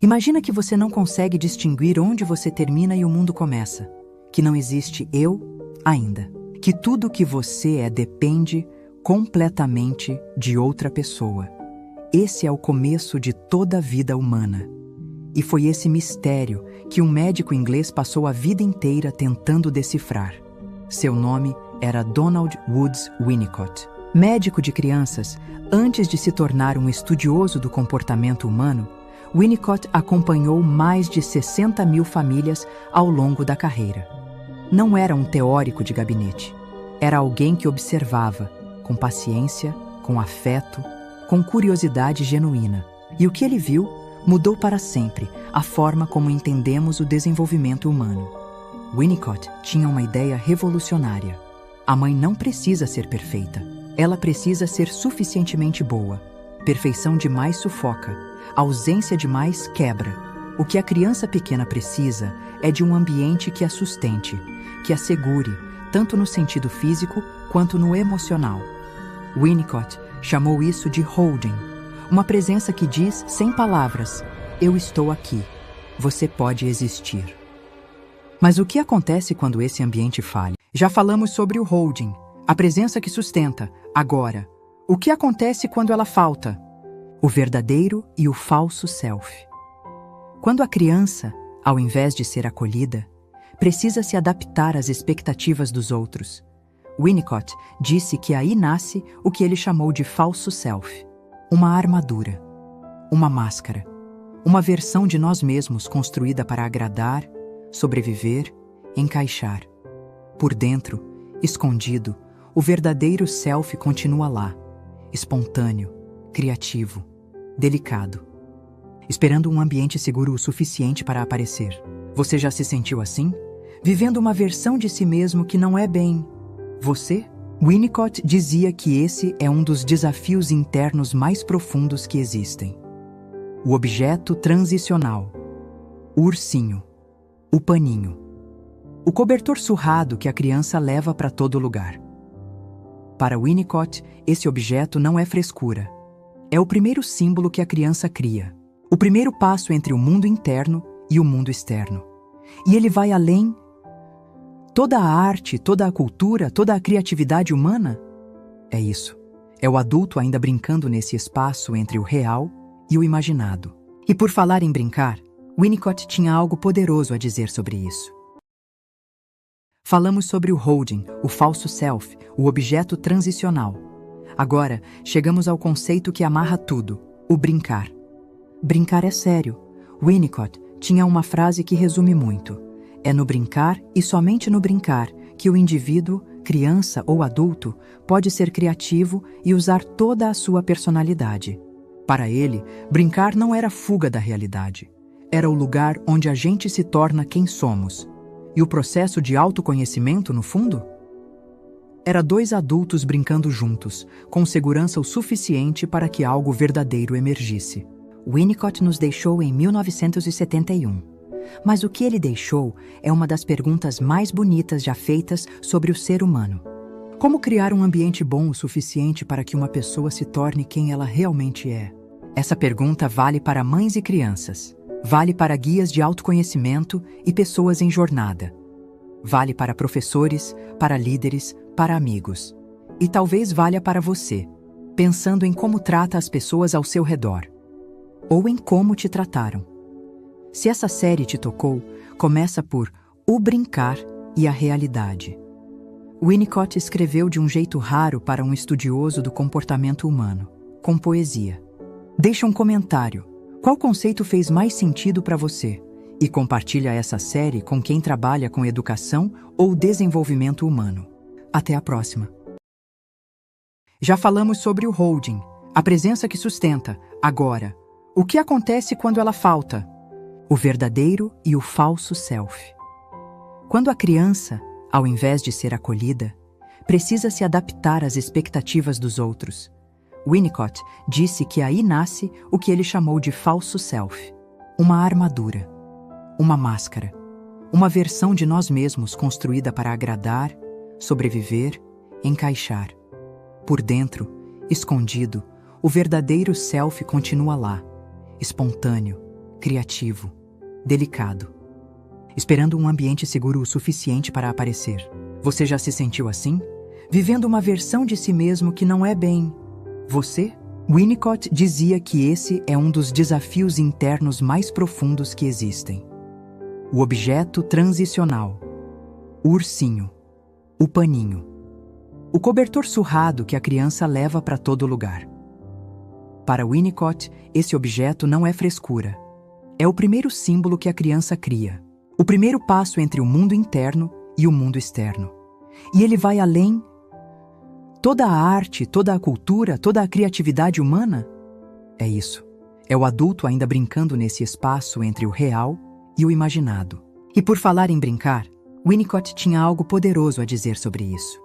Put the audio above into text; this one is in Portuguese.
Imagina que você não consegue distinguir onde você termina e o mundo começa, que não existe eu ainda, que tudo que você é depende completamente de outra pessoa. Esse é o começo de toda a vida humana. E foi esse mistério que um médico inglês passou a vida inteira tentando decifrar. Seu nome era Donald Woods Winnicott. Médico de crianças, antes de se tornar um estudioso do comportamento humano, Winnicott acompanhou mais de 60.000 famílias ao longo da carreira. Não era um teórico de gabinete. Era alguém que observava, com paciência, com afeto, com curiosidade genuína. E o que ele viu mudou para sempre a forma como entendemos o desenvolvimento humano. Winnicott tinha uma ideia revolucionária. A mãe não precisa ser perfeita. Ela precisa ser suficientemente boa. Perfeição demais sufoca. Ausência demais quebra. O que a criança pequena precisa é de um ambiente que a sustente, que a segure, tanto no sentido físico quanto no emocional. Winnicott chamou isso de holding, uma presença que diz, sem palavras, eu estou aqui, você pode existir. Mas o que acontece quando esse ambiente falha? Já falamos sobre o holding, a presença que sustenta. Agora, o que acontece quando ela falta? O verdadeiro e o falso self. Quando a criança, ao invés de ser acolhida, precisa se adaptar às expectativas dos outros, Winnicott disse que aí nasce o que ele chamou de falso self, uma armadura, uma máscara, uma versão de nós mesmos construída para agradar, sobreviver, encaixar. Por dentro, escondido, o verdadeiro self continua lá, espontâneo, criativo, delicado, esperando um ambiente seguro o suficiente para aparecer. Você já se sentiu assim? Vivendo uma versão de si mesmo que não é bem você? Winnicott dizia que esse é um dos desafios internos mais profundos que existem. O objeto transicional, o ursinho, o paninho, o cobertor surrado que a criança leva para todo lugar. Para Winnicott, esse objeto não é frescura. É o primeiro símbolo que a criança cria, o primeiro passo entre o mundo interno e o mundo externo. E ele vai além. Toda a arte, toda a cultura, toda a criatividade humana é isso. É o adulto ainda brincando nesse espaço entre o real e o imaginado. E por falar em brincar, Winnicott tinha algo poderoso a dizer sobre isso. Falamos sobre o holding, o falso self, o objeto transicional. Agora, chegamos ao conceito que amarra tudo, o brincar. Brincar é sério. Winnicott tinha uma frase que resume muito. É no brincar e somente no brincar que o indivíduo, criança ou adulto, pode ser criativo e usar toda a sua personalidade. Para ele, brincar não era fuga da realidade. Era o lugar onde a gente se torna quem somos. E o processo de autoconhecimento, no fundo? Era dois adultos brincando juntos, com segurança o suficiente para que algo verdadeiro emergisse. Winnicott nos deixou em 1971. Mas o que ele deixou é uma das perguntas mais bonitas já feitas sobre o ser humano. Como criar um ambiente bom o suficiente para que uma pessoa se torne quem ela realmente é? Essa pergunta vale para mães e crianças. Vale para guias de autoconhecimento e pessoas em jornada. Vale para professores, para líderes, para amigos. E talvez valha para você, pensando em como trata as pessoas ao seu redor. Ou em como te trataram. Se essa série te tocou, começa por o brincar e a realidade. Winnicott escreveu de um jeito raro para um estudioso do comportamento humano, com poesia. Deixa um comentário. Qual conceito fez mais sentido para você? E compartilha essa série com quem trabalha com educação ou desenvolvimento humano. Até a próxima. Já falamos sobre o holding, a presença que sustenta. Agora, o que acontece quando ela falta? O verdadeiro e o falso self. Quando a criança, ao invés de ser acolhida, precisa se adaptar às expectativas dos outros, Winnicott disse que aí nasce o que ele chamou de falso self, uma armadura, uma máscara, uma versão de nós mesmos construída para agradar, sobreviver, encaixar. Por dentro, escondido, o verdadeiro self continua lá, espontâneo, criativo, delicado, esperando um ambiente seguro o suficiente para aparecer. Você já se sentiu assim? Vivendo uma versão de si mesmo que não é bem você? Winnicott dizia que esse é um dos desafios internos mais profundos que existem. O objeto transicional, o ursinho, o paninho, o cobertor surrado que a criança leva para todo lugar. Para Winnicott, esse objeto não é frescura. É o primeiro símbolo que a criança cria, o primeiro passo entre o mundo interno e o mundo externo. E ele vai além. Toda a arte, toda a cultura, toda a criatividade humana é isso. É o adulto ainda brincando nesse espaço entre o real e o imaginado. E por falar em brincar, Winnicott tinha algo poderoso a dizer sobre isso.